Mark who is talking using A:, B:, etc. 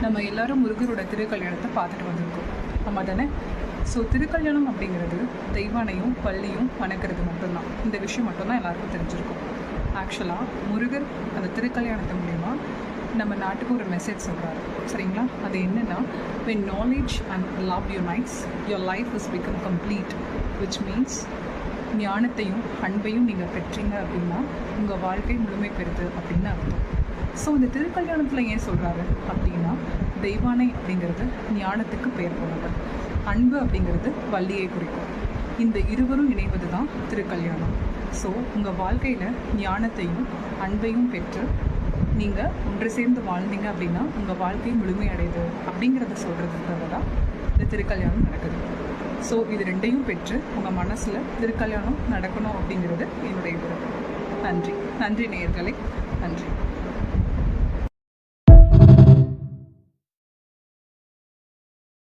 A: நம்ம எல்லாரும் முருகரோட திருக்கல்யாணத்தை பார்த்துட்டு வந்திருக்கோம். ஆமாம் தானே? ஸோ திருக்கல்யாணம் அப்படிங்கிறது தெய்வானையும் பள்ளியும் வணக்கிறது மட்டும்தான். இந்த விஷயம் மட்டும்தான் எல்லாருக்கும் தெரிஞ்சிருக்கும். ஆக்சுவலாக முருகர் அந்த திருக்கல்யாணத்து மூலிமா நம்ம நாட்டுக்கு ஒரு மெசேஜ் சொல்கிறாரு. சரிங்களா? அது என்னென்னா, when knowledge and love unites, your life has become complete, which means ஞானத்தையும் அன்பையும் நீங்கள் பெற்றீங்க அப்படின்னா உங்கள் வாழ்க்கை முழுமை பெறுது அப்படின்னு அர்த்தம். ஸோ இந்த திருக்கல்யாணத்தில் ஏன் சொல்கிறாரு அப்படின்னா, தெய்வானை அப்படிங்கிறது ஞானத்துக்கு பெயர் போனவர், அன்பு அப்படிங்கிறது வள்ளியை குறிக்கும். இந்த இருவரும் இணைவது தான் திருக்கல்யாணம். ஸோ உங்கள் வாழ்க்கையில் ஞானத்தையும் அன்பையும் பெற்று நீங்கள் ஒன்று சேர்ந்து வாழ்ந்தீங்க அப்படின்னா உங்கள் வாழ்க்கை முழுமையடையுது அப்படிங்கிறத சொல்கிறதுக்காக தான் இந்த திருக்கல்யாணம் நடக்குது. ஸோ இது ரெண்டையும் பெற்று உங்கள் மனசில் திருக்கல்யாணம் நடக்கணும் அப்படிங்கிறது என்னுடைய விருப்பம். நன்றி நேயர்களே, நன்றி.